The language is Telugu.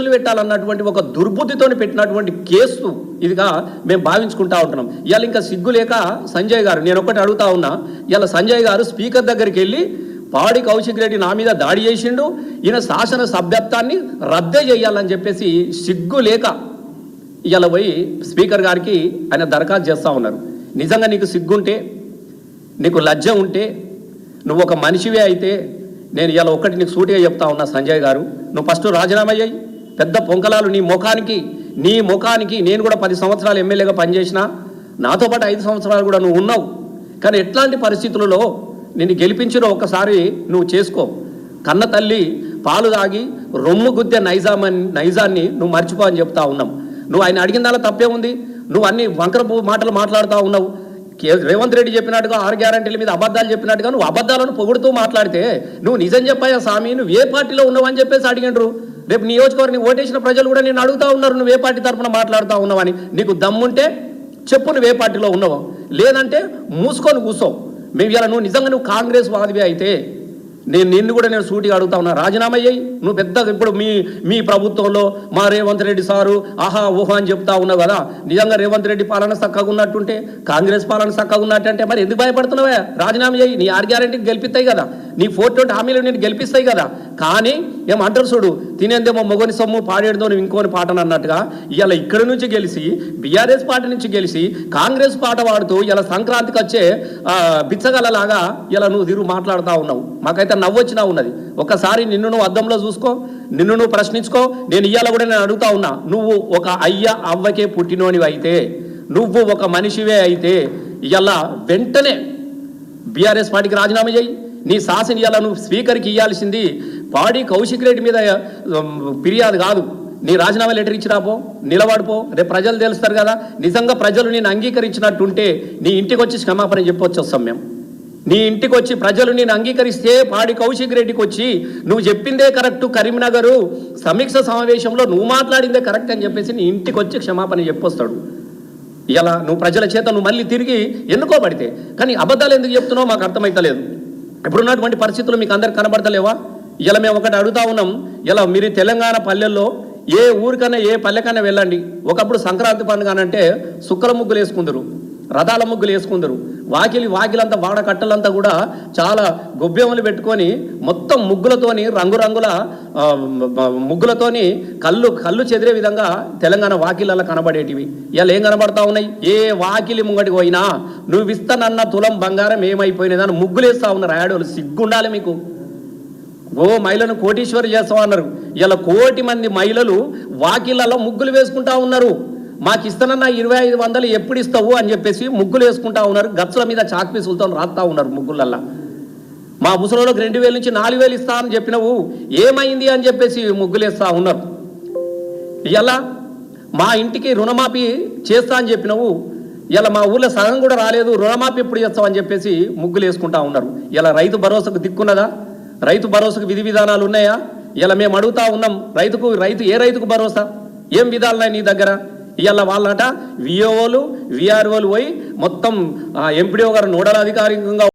కేసులు పెట్టాలన్నటువంటి ఒక దుర్బుద్ధితో పెట్టినటువంటి కేసు ఇదిగా మేము భావించుకుంటా ఉంటున్నాం. ఇవాళ ఇంకా సిగ్గు లేక సంజయ్ గారు, నేను ఒకటి అడుగుతా ఉన్నా, ఇవాళ సంజయ్ గారు స్పీకర్ దగ్గరికి వెళ్ళి పాడి కౌశిక్ రెడ్డి నా మీద దాడి చేసిండు, ఈయన శాసన సభ్యత్వాన్ని రద్దే చేయాలని చెప్పేసి సిగ్గు లేక ఇవాళ పోయి స్పీకర్ గారికి ఆయన దరఖాస్తు చేస్తూ ఉన్నారు. నిజంగా నీకు సిగ్గుంటే, నీకు లజ్జ ఉంటే, నువ్వు ఒక మనిషివే అయితే నేను ఇలా ఒకటి నీకు సూటిగా చెప్తా ఉన్నా సంజయ్ గారు, నువ్వు ఫస్ట్ రాజీనామా అయ్యాయి. పెద్ద పొంకలాలు నీ ముఖానికి నేను కూడా 10 సంవత్సరాలు ఎమ్మెల్యేగా పనిచేసిన, నాతో పాటు 5 సంవత్సరాలు కూడా నువ్వు ఉన్నావు. కానీ ఎట్లాంటి పరిస్థితులలో నిన్ను గెలిపించినో ఒక్కసారి నువ్వు చేసుకో. కన్న తల్లి పాలు తాగి రొమ్ము గుద్దే నైజాన్ని నువ్వు మర్చిపో అని చెప్తా ఉన్నాం. నువ్వు ఆయన అడిగిన దానిలో తప్పే ఉంది. నువ్వు అన్ని వంకర మాటలు మాట్లాడుతూ ఉన్నావు. రేవంత్ రెడ్డి చెప్పినట్టుగా 6 గ్యారంటీల మీద అబద్ధాలు చెప్పినట్టుగా నువ్వు అబద్ధాలను పొగుడుతూ మాట్లాడితే నువ్వు నిజం చెప్పాయా స్వామి, నువ్వు ఏ పార్టీలో ఉన్నావు అని చెప్పేసి అడిగిండ్రు. రేపు నియోజకవర్గం ఓటేసిన ప్రజలు కూడా నేను అడుగుతూ ఉన్నారు, నువ్వు ఏ పార్టీ తరఫున మాట్లాడుతూ ఉన్నావని. నీకు దమ్ముంటే చెప్పు నువ్వు ఏ పార్టీలో ఉన్నావో, లేదంటే మూసుకొని కూర్చో. మేము ఇలా నువ్వు కాంగ్రెస్ వాదివే అయితే నిన్ను కూడా నేను సూటిగా అడుగుతా ఉన్నా, రాజీనామా అయ్యాయి. నువ్వు పెద్ద ఇప్పుడు మీ ప్రభుత్వంలో మా రేవంత్ రెడ్డి సారు ఆహా ఊహా అని చెప్తా ఉన్నావు కదా. నిజంగా రేవంత్ రెడ్డి పాలన చక్కగా ఉన్నట్టుంటే, కాంగ్రెస్ పాలన చక్కగా ఉన్నట్టుంటే మరి ఎందుకు భయపడుతున్నావే? రాజీనామా అయ్యి నీ 6 గ్యారెంటీకి గెలిపిస్తాయి కదా, నీ 420 హామీలు నేను గెలిపిస్తాయి కదా. కానీ ఏమంటారు చూడు, తినేందేమో మొగని సొమ్ము పాడేడుతో ఇంకోని పాటను అన్నట్టుగా ఇవాళ ఇక్కడి నుంచి గెలిచి బీఆర్ఎస్ పార్టీ నుంచి గెలిచి కాంగ్రెస్ పాట పాడుతూ ఇలా సంక్రాంతికి వచ్చే బిచ్చగలలాగా ఇలా నువ్వు తిరుగు మాట్లాడుతూ ఉన్నావు. మాకైతే నవ్వొచ్చినా ఉన్నది. ఒకసారి నిన్ను నువ్వు అద్దంలో చూసుకో, నిన్ను నువ్వు ప్రశ్నించుకో. నేను ఇవాళ కూడా నేను అడుగుతా ఉన్నా, నువ్వు ఒక అయ్య అవ్వకే పుట్టినోనివి అయితే, నువ్వు ఒక మనిషివే అయితే ఇవాళ వెంటనే బీఆర్ఎస్ పార్టీకి రాజీనామా చేయి. నీ శాసన ఇవాళ నువ్వు స్పీకర్కి ఇవ్వాల్సింది పాడి కౌశిక్ రెడ్డి మీద ఫిర్యాదు కాదు, నీ రాజీనామా లెటర్ ఇచ్చిరాపో, నిలబడిపో. రేపు ప్రజలు తెలుస్తారు కదా. నిజంగా ప్రజలు నేను అంగీకరించినట్టుంటే నీ ఇంటికి వచ్చి క్షమాపణ చెప్పొచ్చు వస్తాం మేము. నీ ఇంటికి వచ్చి ప్రజలు నేను అంగీకరిస్తే పాడి కౌశిక్ రెడ్డికి వచ్చి నువ్వు చెప్పిందే కరెక్టు, కరీంనగర్ సమీక్ష సమావేశంలో నువ్వు మాట్లాడిందే కరెక్ట్ అని చెప్పేసి నీ ఇంటికి వచ్చి క్షమాపణ చెప్పొస్తాడు. ఇలా నువ్వు ప్రజల చేత నువ్వు మళ్ళీ తిరిగి ఎన్నుకోబడితే. కానీ అబద్ధాలు ఎందుకు చెప్తున్నావు మాకు అర్థమైతలేదు. ఇప్పుడున్నటువంటి పరిస్థితులు మీకు అందరికి కనబడతలేవా? ఇలా మేము ఒకటి అడుగుతా ఉన్నాం, ఇలా మీరు తెలంగాణ పల్లెల్లో ఏ ఊరికన్నా ఏ పల్లెకన్నా వెళ్ళండి. ఒకప్పుడు సంక్రాంతి పండుగ అంటే సుక్కల ముగ్గులు వేసుకుందరు, రథాల ముగ్గులు వేసుకుందరు, వాకిలంతా వాడకట్టలంతా కూడా చాలా గొబ్బెమ్మలు పెట్టుకొని మొత్తం ముగ్గులతోని రంగురంగుల ముగ్గులతోని కళ్ళు చెదిరే విధంగా తెలంగాణ వాకిళ్ళ కనబడేటివి. ఇలా ఏం కనబడతా ఉన్నాయి? ఏ వాకిలి ముంగటికి పోయినా నువ్వు ఇస్తానన్న తులం బంగారం ఏమైపోయినదని ముగ్గులు వేస్తా ఉన్నారు. ఆడోళ్ళు సిగ్గుండాలి మీకు. ఓ మహిళను కోటీశ్వరి చేస్తామన్నారు. ఇలా 1 కోటి మంది మహిళలు వాకిళ్ళలో ముగ్గులు వేసుకుంటా ఉన్నారు. మాకు ఇస్తానన్న 2500 ఎప్పుడు ఇస్తావు అని చెప్పేసి ముగ్గులు వేసుకుంటా ఉన్నారు. గచ్చుల మీద చాక్పీసులతో రాస్తా ఉన్నారు ముగ్గులల్లా. మా ముసలోళ్ళకి 2000 నుంచి 4000 ఇస్తా అని చెప్పినవు, ఏమైంది అని చెప్పేసి ముగ్గులు వేస్తా ఉన్నారు. ఇలా మా ఇంటికి రుణమాఫీ చేస్తా అని చెప్పినవు, ఇలా మా ఊళ్ళో సగం కూడా రాలేదు, రుణమాఫీ ఎప్పుడు చేస్తావు అని చెప్పేసి ముగ్గులు వేసుకుంటా ఉన్నారు. ఇలా రైతు భరోసాకు దిక్కున్నదా? రైతు భరోసాకు విధి విధానాలు ఉన్నాయా? ఇలా మేము అడుగుతా ఉన్నాం, ఏ రైతుకు భరోసా, ఏం విధాలున్నాయి నీ దగ్గర? ఇవాళ వాళ్ళట విఓలు విఆర్ఓలు పోయి మొత్తం ఎంపీడీఓ గారు నోడల్ అధికారికంగా